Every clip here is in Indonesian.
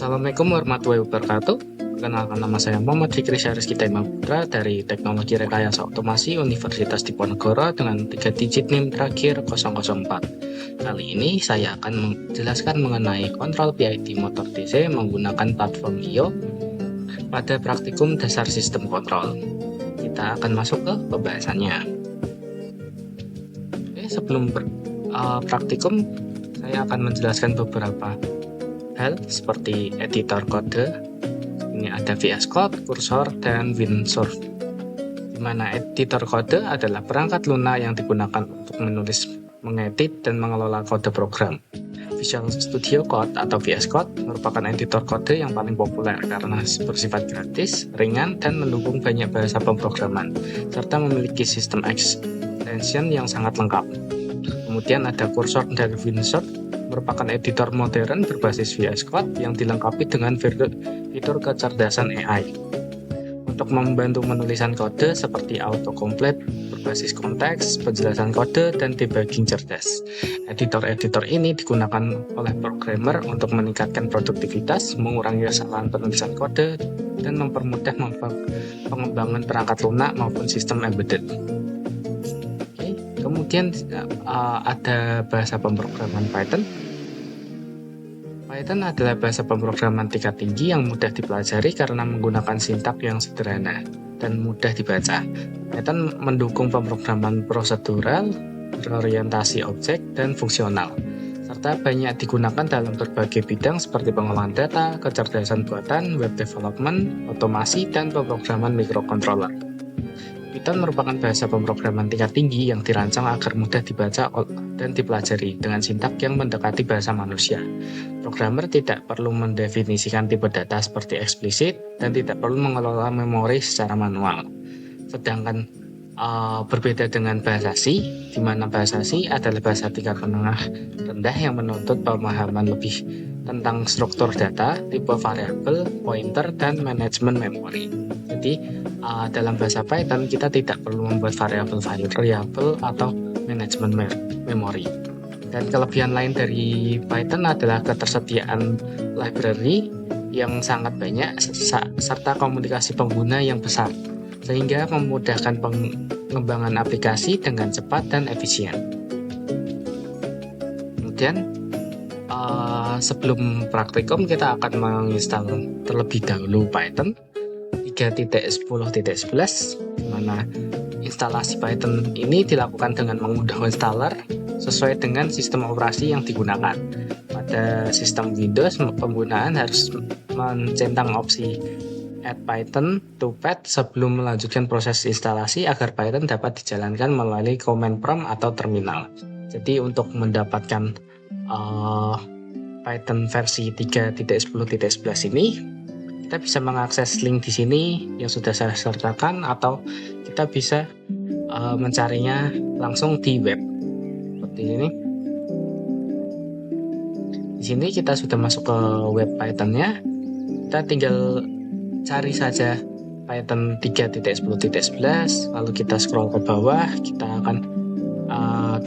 Assalamualaikum warahmatullahi wabarakatuh. Perkenalkan, nama saya Muhammad Fikri Syahrizky Putra dari Teknologi Rekayasa Otomasi Universitas Diponegoro dengan 3 digit NIM terakhir 004. Kali ini saya akan menjelaskan mengenai kontrol PID motor DC menggunakan platform IO pada praktikum dasar sistem kontrol. Kita akan masuk ke pembahasannya. Oke, sebelum praktikum, saya akan menjelaskan beberapa hal seperti editor kode. Ini ada VS Code, Cursor, dan WinSource. Di mana editor kode adalah perangkat lunak yang digunakan untuk menulis, mengedit, dan mengelola kode program. Visual Studio Code atau VS Code merupakan editor kode yang paling populer karena bersifat gratis, ringan, dan mendukung banyak bahasa pemrograman, serta memiliki sistem extension yang sangat lengkap. Kemudian ada Cursor dari WinSource, merupakan editor modern berbasis VS Code yang dilengkapi dengan fitur kecerdasan AI untuk membantu penulisan kode seperti autocomplete berbasis konteks, penjelasan kode, dan debugging cerdas. Editor-editor ini digunakan oleh programmer untuk meningkatkan produktivitas, mengurangi kesalahan penulisan kode, dan mempermudah pengembangan perangkat lunak maupun sistem embedded. Kemudian ada bahasa pemrograman Python. Python adalah bahasa pemrograman tingkat tinggi yang mudah dipelajari karena menggunakan sintak yang sederhana dan mudah dibaca. Python mendukung pemrograman prosedural, berorientasi objek, dan fungsional, serta banyak digunakan dalam berbagai bidang seperti pengolahan data, kecerdasan buatan, web development, otomasi, dan pemrograman microcontroller. Python merupakan bahasa pemrograman tingkat tinggi yang dirancang agar mudah dibaca dan dipelajari dengan sintak yang mendekati bahasa manusia. Programmer tidak perlu mendefinisikan tipe data seperti eksplisit dan tidak perlu mengelola memori secara manual. Sedangkan berbeda dengan bahasa C, di mana bahasa C adalah bahasa tingkat menengah rendah yang menuntut pemahaman lebih tentang struktur data, tipe variabel, pointer, dan manajemen memori. Jadi dalam bahasa Python kita tidak perlu membuat variabel atau manajemen memori. Dan kelebihan lain dari Python adalah ketersediaan library yang sangat banyak serta komunikasi pengguna yang besar, sehingga memudahkan pengembangan aplikasi dengan cepat dan efisien. Kemudian sebelum praktikum kita akan menginstal terlebih dahulu Python 3.10.11, di mana instalasi Python ini dilakukan dengan mengunduh installer sesuai dengan sistem operasi yang digunakan. Pada sistem Windows, penggunaan harus mencentang opsi Add Python to Pad sebelum melanjutkan proses instalasi agar Python dapat dijalankan melalui command prompt atau terminal. Jadi untuk mendapatkan Python versi 3.10.11 ini, kita bisa mengakses link di sini yang sudah saya sertakan, atau kita bisa mencarinya langsung di web seperti ini. Di sini kita sudah masuk ke web Python-nya. Kita tinggal cari saja Python 3.10.11, lalu kita scroll ke bawah. Kita akan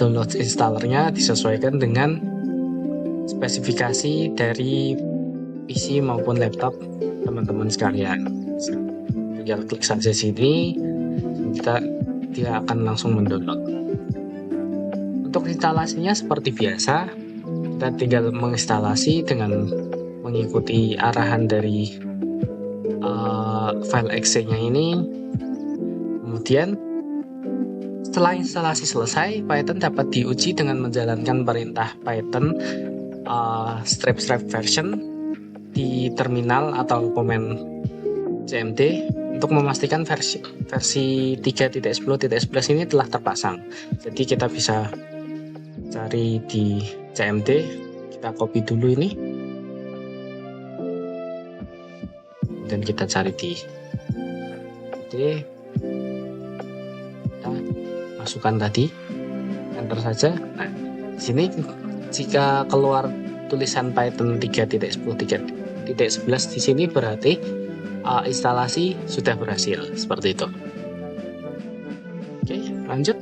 download installernya disesuaikan dengan spesifikasi dari PC maupun laptop teman-teman sekalian. Tinggal klik saja sini, dia akan langsung mendownload. Untuk instalasinya seperti biasa, kita tinggal menginstalasi dengan mengikuti arahan dari file exe-nya ini. Kemudian setelah instalasi selesai, Python dapat diuji dengan menjalankan perintah Python strip version di terminal atau command cmd untuk memastikan versi 3.10.11 ini telah terpasang. Jadi kita bisa cari di cmd, kita copy dulu ini, dan kita cari di kita masukkan tadi, enter saja. Nah, di sini jika keluar tulisan Python 3.10.11 di sini berarti instalasi sudah berhasil, seperti itu. Oke, lanjut.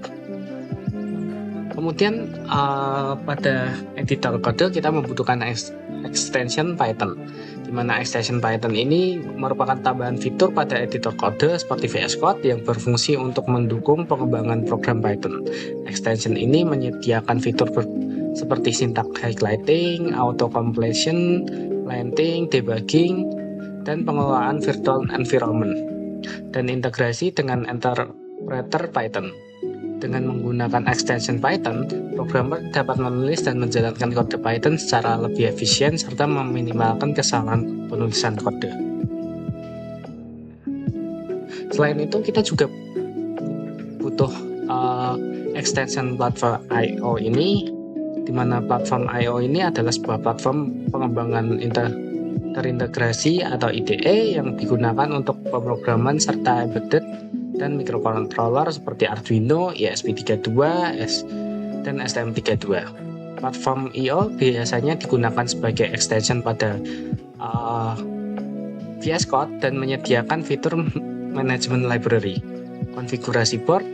Kemudian pada editor kode kita membutuhkan extension Python, di mana extension Python ini merupakan tambahan fitur pada editor kode seperti VS Code yang berfungsi untuk mendukung pengembangan program Python. Extension ini menyediakan fitur seperti syntax highlighting, auto completion, linting, debugging, dan pengelolaan virtual environment, dan integrasi dengan interpreter Python. Dengan menggunakan extension Python, programmer dapat menulis dan menjalankan kode Python secara lebih efisien serta meminimalkan kesalahan penulisan kode. Selain itu, kita juga butuh extension platform I/O ini, di mana platform I/O ini adalah sebuah platform pengembangan terintegrasi atau IDE yang digunakan untuk pemrograman serta embedded dan microcontroller seperti Arduino, ESP32, dan STM32. Platform I/O biasanya digunakan sebagai extension pada VS Code dan menyediakan fitur management library, konfigurasi board,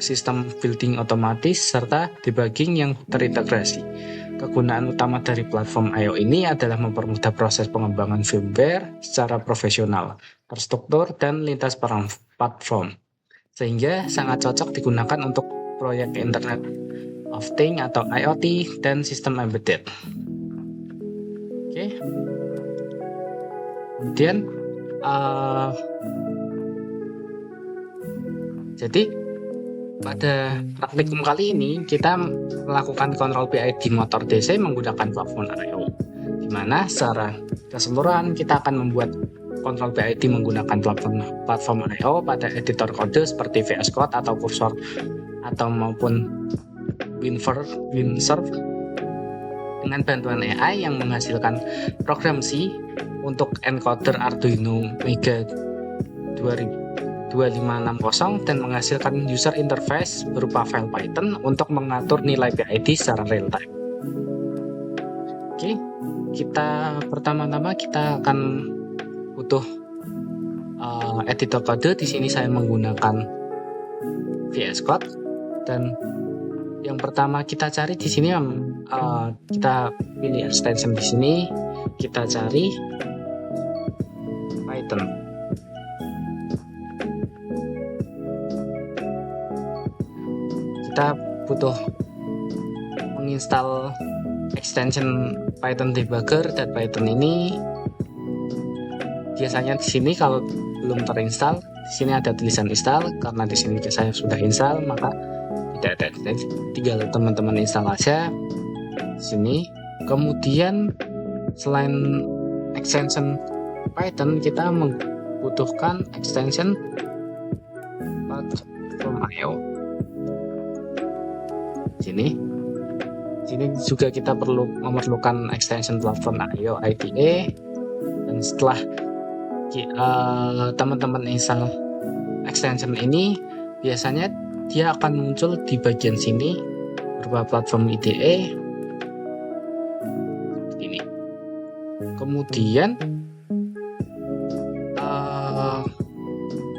sistem building otomatis, serta debugging yang terintegrasi. Kegunaan utama dari platform I/O ini adalah mempermudah proses pengembangan firmware secara profesional, terstruktur, dan lintas platform, sehingga sangat cocok digunakan untuk proyek Internet of Things atau IoT dan sistem embedded. Oke. Kemudian jadi pada praktikum kali ini kita melakukan kontrol PID motor DC menggunakan platform I/O, di mana secara keseluruhan kita akan membuat kontrol PID menggunakan platform I/O pada editor kode seperti VS Code atau Cursor atau maupun Windsurf dengan bantuan AI yang menghasilkan program C untuk encoder Arduino Mega 2560 dan menghasilkan user interface berupa file Python untuk mengatur nilai PID secara real time. Oke, pertama-tama kita akan butuh editor kode. Di sini saya menggunakan VS Code, dan yang pertama kita cari di sini kita pilih extension di sini, kita cari Python. Kita butuh menginstal extension Python debugger dan Python ini. Biasanya di sini kalau belum terinstall, di sini ada tulisan install. Karena di sini saya sudah install, maka tidak ada. Tinggal teman-teman install aja di sini. Kemudian selain extension Python, kita membutuhkan extension platform I/O. Sini juga kita memerlukan extension platform I/O IDE, dan setelah teman-teman install extension ini, biasanya dia akan muncul di bagian sini berupa platform IDE ini. Kemudian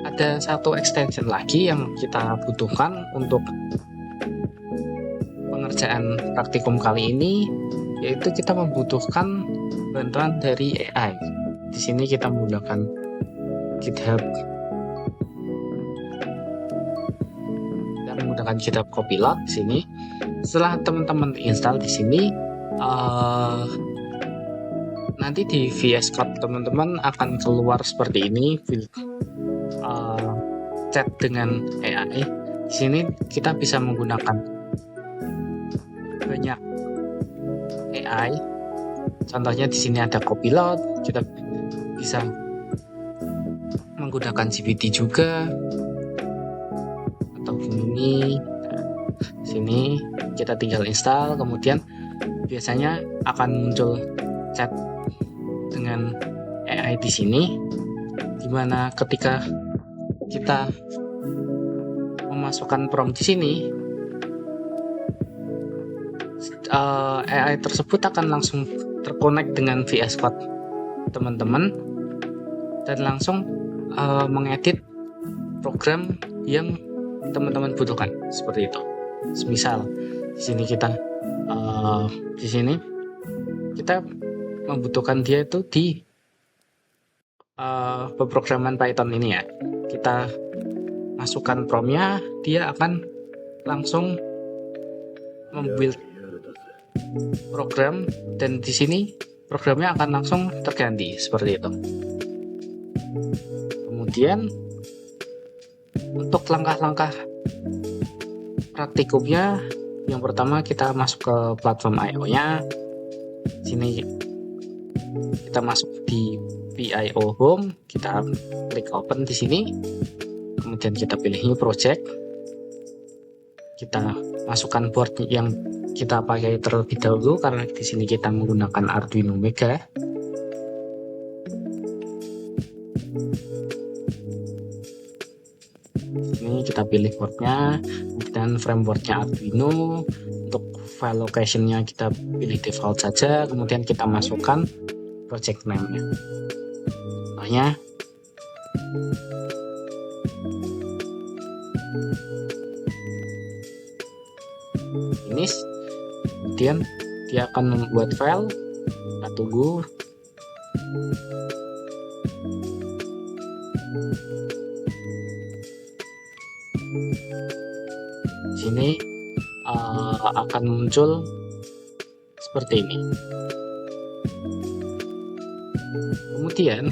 ada satu extension lagi yang kita butuhkan untuk pengerjaan praktikum kali ini, yaitu kita membutuhkan bantuan dari AI. Di sini kita menggunakan GitHub dan menggunakan GitHub Copilot di sini. Setelah teman-teman install di sini, nanti di VS Code teman-teman akan keluar seperti ini, chat dengan AI. Di sini kita bisa menggunakan banyak AI. Contohnya di sini ada Copilot, kita bisa menggunakan GPT juga, atau ini. Sini kita tinggal install, kemudian biasanya akan muncul chat dengan AI di sini, dimana ketika kita memasukkan prompt di sini, AI tersebut akan langsung terkonek dengan VS Code teman-teman dan langsung mengedit program yang teman-teman butuhkan, seperti itu. Misal Di sini kita membutuhkan dia itu di pemrograman Python ini ya. Kita masukkan prompt-nya, dia akan langsung membuild program, dan di sini programnya akan langsung terganti seperti itu. Kemudian untuk langkah-langkah praktikumnya, yang pertama kita masuk ke platform I/O-nya. Sini kita masuk di PIO Home, kita klik open di sini. Kemudian kita pilih new project. Kita masukkan board yang kita pakai terlebih dahulu karena di sini kita menggunakan Arduino Mega. Ini kita pilih boardnya, dan frameworknya Arduino. Untuk file location-nya kita pilih default saja, kemudian kita masukkan project name-nya. Contohnya finish. Kemudian dia akan membuat file, kita tunggu. Sini akan muncul seperti ini. Kemudian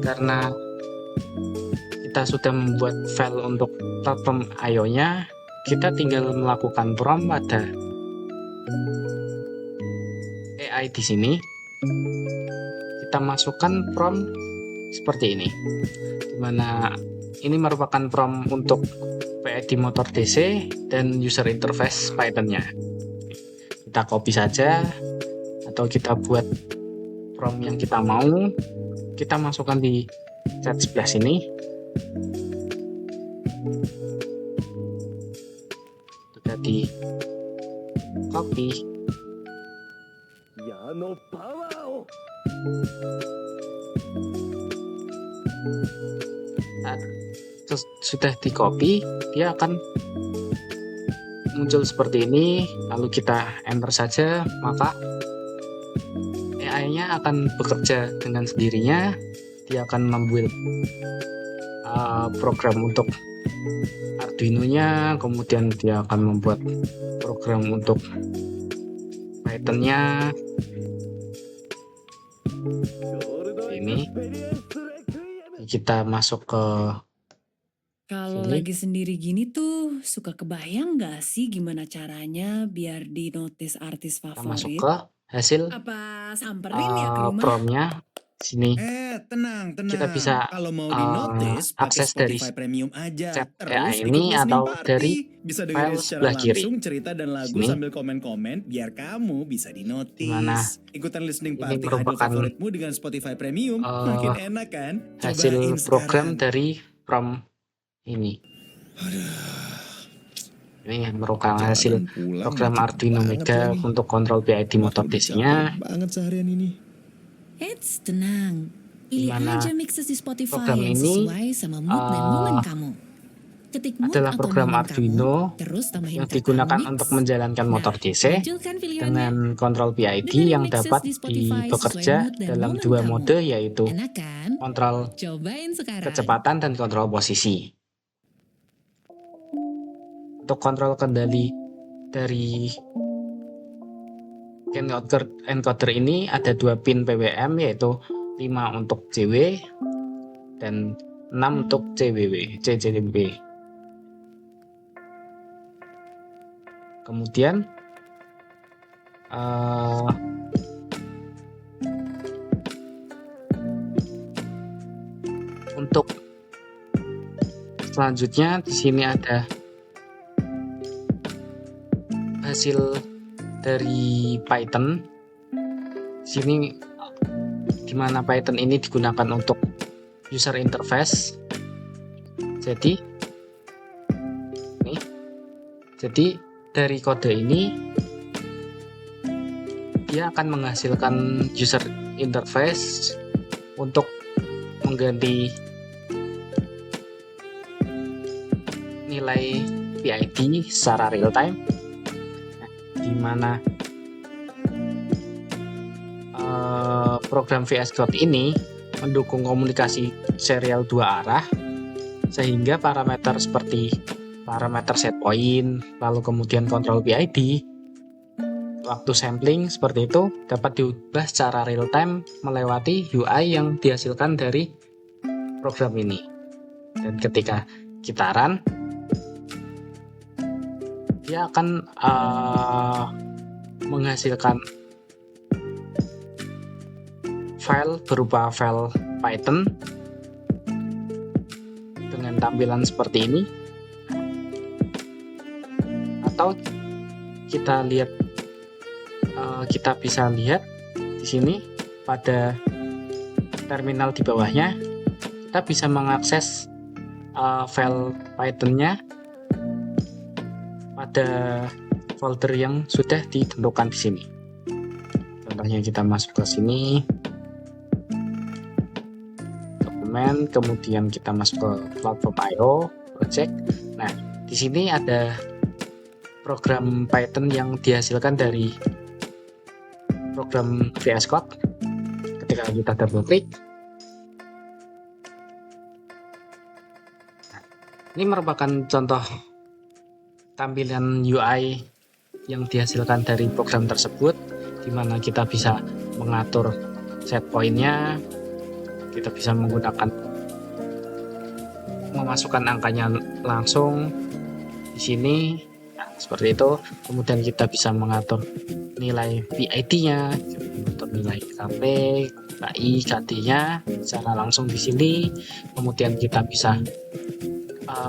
karena kita sudah membuat file untuk platform I/O-nya, kita tinggal melakukan prompt pada AI di sini. Kita masukkan prompt seperti ini, dimana ini merupakan prompt untuk PID motor DC dan user interface Python-nya. Kita copy saja, atau kita buat prompt yang kita mau, kita masukkan di chat sebelah sini. Sudah di copy. Sudah di copy, dia akan muncul seperti ini. Lalu kita enter saja, maka AI-nya akan bekerja dengan sendirinya. Dia akan membuild program untuk Arduino-nya, kemudian dia akan membuat program untuk Python-nya. Ini kita masuk ke Kalau sini. lagi sendiri gini tuh, suka kebayang nggak sih gimana caranya biar di notice artis Kita masuk favorit? ke hasil Apa samperin ya ke rumah? prompt-nya. Sini Tenang, kita bisa Kalau mau di notice, pakai akses dari Spotify Premium aja. chat Terus AI ikut ini listening atau party. dari Bisa file dengerin secara sebelah kiri. langsung cerita dan lagu Sini. sambil komen-komen biar kamu bisa di Dimana notice. Ikutan listening ini party idol merupakan favoritmu dengan Spotify Premium. Makin enak kan? hasil Cobain program sekarang. dari prompt ini. Ini merupakan hasil program Arduino Mega untuk kontrol PID motor DC-nya. Banget seharian ini. Eits, tenang. Pilih Dimana aja mixes di Spotify program yang ini, sesuai sama mood dan momen kamu. Ketik mood adalah atau program momen Arduino kamu, terus tambahin yang kata digunakan mix. untuk menjalankan motor Nah, DC munculkan pilihannya. dengan kontrol PID Dengerin yang mixes dapat di Spotify bekerja sesuai mood dan dalam momen dua kamu. mode, yaitu Enak kan? kontrol Cobain sekarang. kecepatan dan kontrol posisi. Untuk kontrol kendali dari encoder ini ada 2 pin PWM, yaitu 5 untuk JW dan 6 untuk CJW. Kemudian untuk selanjutnya di sini ada hasil dari Python. Sini dimana Python ini digunakan untuk user interface. Jadi dari kode ini dia akan menghasilkan user interface untuk mengganti nilai PID secara real time, di mana program VS Code ini mendukung komunikasi serial dua arah, sehingga parameter seperti parameter setpoint, lalu kemudian kontrol PID, waktu sampling seperti itu dapat diubah secara real time melewati UI yang dihasilkan dari program ini. Dan ketika kita run, dia akan menghasilkan file berupa file Python dengan tampilan seperti ini. Atau kita bisa lihat di sini pada terminal di bawahnya, kita bisa mengakses file Python-nya pada folder yang sudah ditentukan di sini. Contohnya kita masuk ke sini, dokumen, kemudian kita masuk ke platform IO project. Nah, di sini ada program Python yang dihasilkan dari program VS Code. Ketika kita double klik, ini merupakan contoh tampilan UI yang dihasilkan dari program tersebut, di mana kita bisa mengatur set point-nya, kita bisa memasukkan angkanya langsung di sini. Nah, seperti itu. Kemudian kita bisa mengatur nilai PID-nya, mengatur nilai KP, KI, KD-nya secara langsung di sini. Kemudian kita bisa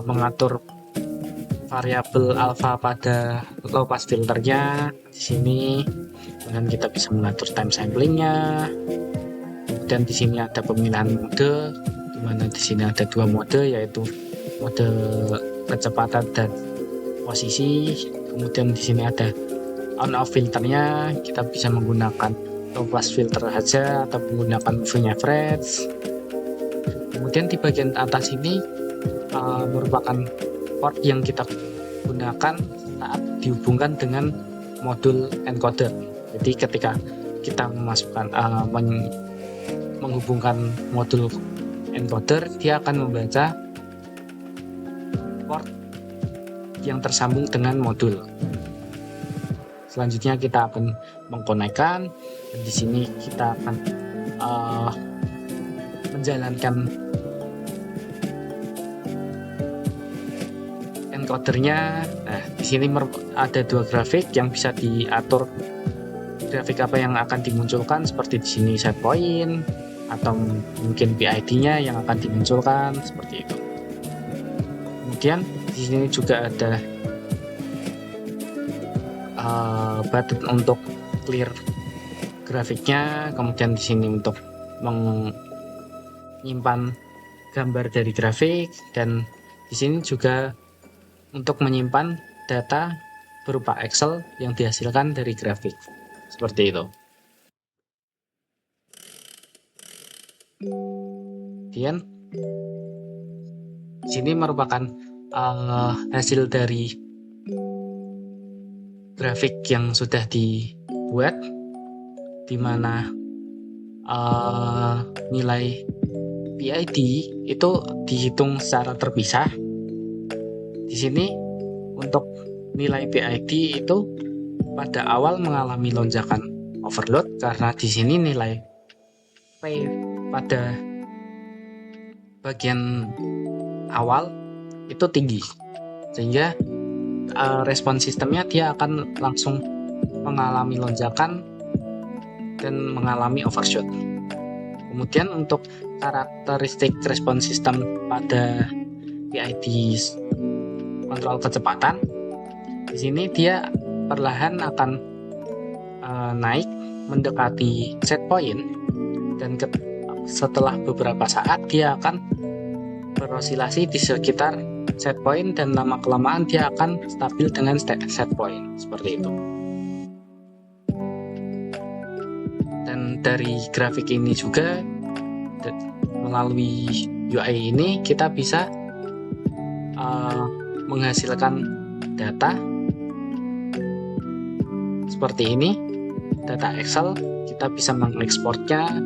mengatur variabel alpha pada low pass filternya di sini. Kemudian kita bisa mengatur time samplingnya. Kemudian di sini ada pemilihan mode, di mana di sini ada dua mode, yaitu mode kecepatan dan posisi. Kemudian di sini ada on off filternya, kita bisa menggunakan low pass filter saja atau menggunakan moving average. Kemudian di bagian atas ini merupakan port yang kita gunakan saat dihubungkan dengan modul encoder. Jadi ketika kita menghubungkan modul encoder, dia akan membaca port yang tersambung dengan modul. Selanjutnya kita akan mengkonekkan. Di sini kita akan menjalankan encodernya. Nah, di sini ada dua grafik yang bisa diatur. Grafik apa yang akan dimunculkan, seperti di sini set point atau mungkin PID-nya yang akan dimunculkan seperti itu. Kemudian di sini juga ada button untuk clear grafiknya. Kemudian di sini untuk menyimpan gambar dari grafik, dan di sini juga untuk menyimpan data berupa Excel yang dihasilkan dari grafik. Seperti itu. Kemudian sini merupakan hasil dari grafik yang sudah dibuat, di mana nilai PID itu dihitung secara terpisah. Di sini untuk nilai PID itu pada awal mengalami lonjakan overload, karena di sini nilai P pada bagian awal itu tinggi, sehingga respon sistemnya dia akan langsung mengalami lonjakan dan mengalami overshoot. Kemudian untuk karakteristik respon sistem pada PID kontrol kecepatan, di sini dia perlahan akan naik mendekati set point, dan setelah beberapa saat dia akan berosilasi di sekitar set point, dan lama-kelamaan dia akan stabil dengan set point seperti itu. Dan dari grafik ini juga, melalui UI ini kita bisa menghasilkan data seperti ini, data Excel, kita bisa mengekspornya,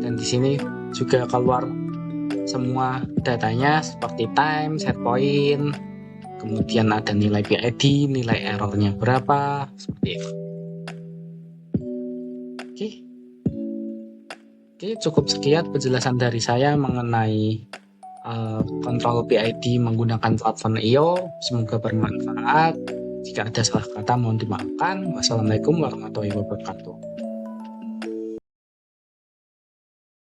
dan di sini juga keluar semua datanya seperti time, set point, kemudian ada nilai PID, nilai errornya berapa, seperti itu. Oke, cukup sekian penjelasan dari saya mengenai kontrol PID menggunakan platform IO. Semoga bermanfaat. Jika ada salah kata mohon dimaafkan. Wassalamualaikum warahmatullahi wabarakatuh.